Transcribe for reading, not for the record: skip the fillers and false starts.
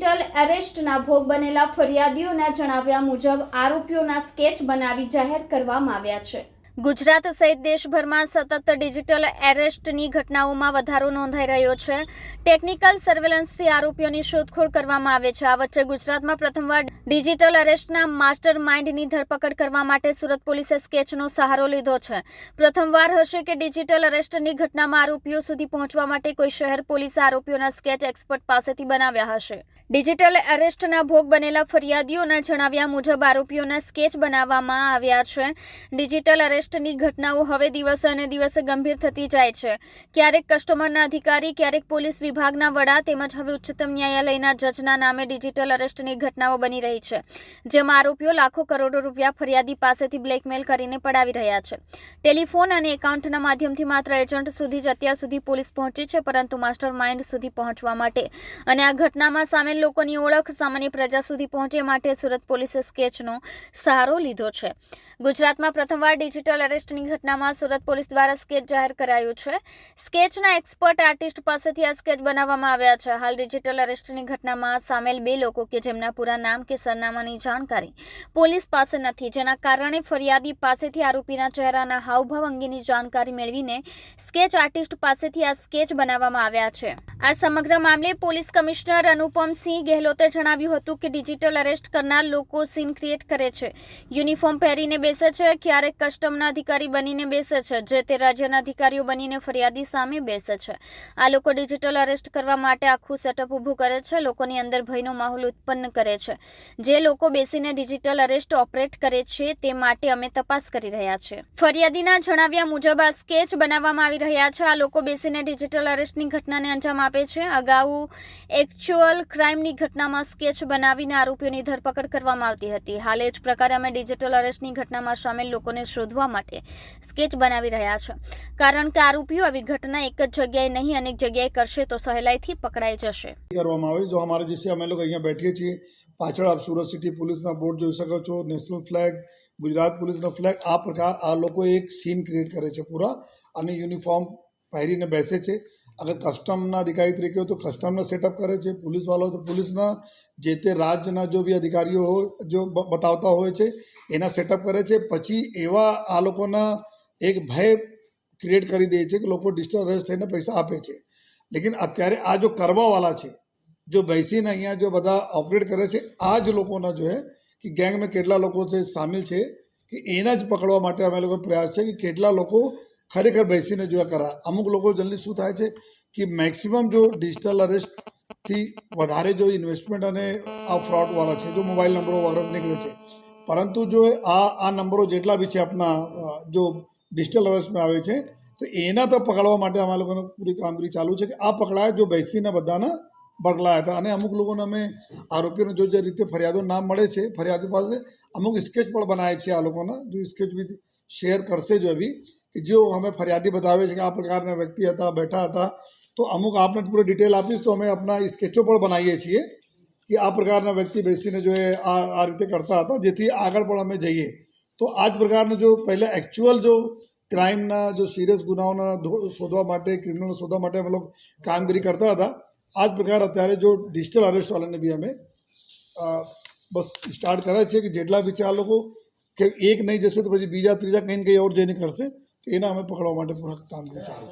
Digital એરેસ્ટના ભોગ બનેલા ફરિયાદીઓના જણાવ્યા મુજબ આરોપીઓના સ્કેચ બનાવી જાહેર કરવામાં આવ્યા છે। ગુજરાત સહિત દેશભરમાં સતત ડિજિટલ એરેસ્ટની ઘટનાઓમાં વધારો નોંધાઈ રહ્યો છે। ટેકનિકલ સર્વેલન્સથી આરોપીઓની શોધખોળ કરવામાં આવે છે। આ વચ્ચે ગુજરાતમાં પ્રથમવાર ડિજિટલ એરેસ્ટના માસ્ટર માઇન્ડની ધરપકડ કરવા માટે સુરત પોલીસે સ્કેચનો સહારો લીધો છે। પ્રથમવાર હશે કે ડિજિટલ એરેસ્ટની ઘટનામાં આરોપીઓ સુધી પહોંચવા માટે કોઈ શહેર પોલીસે આરોપીઓના સ્કેચ એક્સપર્ટ પાસેથી બનાવ્યા હશે। ડિજિટલ એરેસ્ટના ભોગ બનેલા ફરિયાદીઓના જણાવ્યા મુજબ આરોપીઓના સ્કેચ બનાવવામાં આવ્યા છે। ડિજિટલ એરેસ્ટની ઘટનાઓ હવે દિવસે અને દિવસે ગંભીર થતી જાય છે। ક્યારેક કસ્ટમરના અધિકારી, ક્યારેક પોલીસ વિભાગના વડા તેમજ હવે ઉચ્ચતમ ન્યાયાલયના જજના નામે ડિજિટલ એરેસ્ટની ઘટનાઓ બની રહી છે, જેમાં આરોપીઓ લાખો કરોડો રૂપિયા ફરિયાદી પાસેથી બ્લેકમેલ કરીને પડાવી રહ્યા છે। ટેલિફોન અને એકાઉન્ટના માધ્યમથી માત્ર એજન્ટ સુધી જ અત્યાર સુધી પોલીસ પહોંચી છે, પરંતુ માસ્ટર માઇન્ડ સુધી પહોંચવા માટે અને આ ઘટનામાં સામેલ લોકોની ઓળખ સામાન્ય પ્રજા સુધી પહોંચે માટે સુરત પોલીસે સ્કેચનો સહારો લીધો છે। ગુજરાતમાં પ્રથમવાર ડિજિટલ એરેસ્ટની ઘટનામાં સુરત પોલીસ દ્વારા સ્કેચ જાહેર કરાયું છે। સ્કેચના એક્સપર્ટ આર્ટિસ્ટ પાસેથી આ સ્કેચ બનાવવામાં આવ્યા છે। હાલ ડિજિટલ એરેસ્ટની ઘટનામાં સામેલ બે લોકો કે જેમના પૂરા નામ કે સરનામાની જાણકારી પોલીસ પાસે નથી, જેના કારણે ફરિયાદી પાસેથી આરોપીના ચહેરાના હાવભાવ અંગેની જાણકારી મેળવીને સ્કેચ આર્ટિસ્ટ પાસેથી આ સ્કેચ બનાવવામાં આવ્યા છે। આ સમગ્ર મામલે પોલીસ કમિશનર અનુપમસિંહ ગેહલોતે જણાવ્યું હતું કે ડિજિટલ એરેસ્ટ કરનાર લોકો સીન ક્રિએટ કરે છે, યુનિફોર્મ પહેરીને બેસે છે, ક્યારેક કસ્ટમના અધિકારી બનીને બેસે છે, જે તે રાજ્યના અધિકારીઓ બનીને ફરિયાદી સામે બેસે છે। આ લોકો ડિજિટલ એરેસ્ટ કરવા માટે આખું સેટઅપ ઊભું કરે છે, લોકોની અંદર ભયનો માહોલ ઉત્પન્ન કરે છે। જે લોકો બેસીને ડિજિટલ એરેસ્ટ ઓપરેટ કરે છે તે માટે અમે તપાસ કરી રહ્યા છે। ફરિયાદીના જણાવ્યા મુજબ આ સ્કેચ બનાવવામાં આવી રહ્યા છે। આ લોકો બેસીને ડિજિટલ એરેસ્ટની ઘટનાને અંજામ આપે છે। અગાઉ એક્ચ્યુઅલ ક્રાઇમની ઘટનામાં સ્કેચ બનાવીને આરોપીઓની ધરપકડ કરવામાં આવતી હતી। હાલ એ જ પ્રકારે અમે ડિજિટલ એરેસ્ટની ઘટનામાં સામેલ લોકોને શોધવા માટે સ્કેચ બનાવી રહ્યા છે, કારણ કે આરોપીઓ આવી ઘટના એક જ જગ્યાએ નહીં અનેક જગ્યાએ કરશે તો સહેલાઈથી પકડાઈ જશે। કરવામાં આવે જો અમારે જैसे અમે લોકો અહીંયા બેઠીએ છીએ, પાછળ આપ સુરત સિટી પોલીસના બોર્ડ જોઈ શકો છો, નેશનલ ફ્લેગ, ગુજરાત પોલીસનો ફ્લેગ। આ પ્રકાર આ લોકો એક સીન ક્રિએટ કરે છે પૂરા, અને યુનિફોર્મ પહેરીને બેસે છે। અગર કસ્ટમના અધિકારી તરીકે હોય તો કસ્ટમના સેટઅપ કરે છે, પોલીસવાળા તો પોલીસના જે તે રાજ્યના જો બી અધિકારીઓ હોય જો બતાવતા હોય છે એના સેટઅપ કરે છે। પછી એવા આ લોકોના એક ભય ક્રિએટ કરી દે છે કે લોકો ડિજિટલ એરેસ્ટ થઈને પૈસા આપે છે। લેકિન અત્યારે આ જો કરવાવાળા છે, જો બેસીને અહીંયા જો બધા ઓપરેટ કરે છે, આ જ લોકોના જો હે કે ગેંગમાં કેટલા લોકો છે સામેલ છે કે એના જ પકડવા માટે અમે લોકો પ્રયાસ છે કે કેટલા લોકો ખરેખર બેસીને જો કરા। અમુક લોકો જલ્દી શું થાય છે કે મેક્સિમમ જો ડિજિટલ અરેસ્ટથી વધારે જો ઇન્વેસ્ટમેન્ટ અને આ ફ્રોડવાળા છે, જો મોબાઈલ નંબરો વગેરે નીકળે છે, પરંતુ જો આ નંબરો જેટલા બી છે આપણા જો ડિજિટલ અરેસ્ટમાં આવે છે તો એના તો પકડવા માટે અમારા લોકોને પૂરી કામગીરી ચાલુ છે કે આ પકડાય જો બેસીને બધાના બગલાયા હતા। અને અમુક લોકોને અમે આરોપીઓને જો જે રીતે ફરિયાદો નામ મળે છે, ફરિયાદો પાસે અમુક સ્કેચ પણ બનાવે છે। આ લોકોના જો સ્કેચ બી શેર કરશે જો અભી કે જો અમે ફરિયાદી બતાવે છે કે આ પ્રકારના વ્યક્તિ હતા, બેઠા હતા, તો અમુક આપને પૂરી ડિટેલ આપીશ તો અમે આપણા સ્કેચો પણ બનાવીએ છીએ કે આ પ્રકારના વ્યક્તિ બેસીને જો એ આ રીતે કરતા હતા, જેથી આગળ પણ અમે જઈએ। તો આ જ પ્રકારના જો પહેલાં એકચ્યુઅલ જો ક્રાઇમના જો સિરિયસ ગુનાઓના શોધવા માટે, ક્રિમિનલ શોધવા માટે અમે લોકો કામગીરી કરતા હતા। આ જ પ્રકાર અત્યારે જો ડિજિટલ અરેસ્ટવાળાને બી અમે બસ સ્ટાર્ટ કર્યા છે કે જેટલા બી છે આ લોકો કે એક નહીં જશે તો પછી બીજા ત્રીજા કંઈ ને કંઈ ઓર જઈને કરશે, તો એના અમે પકડવા માટે પૂરા કામગીરી ચાલુ છે।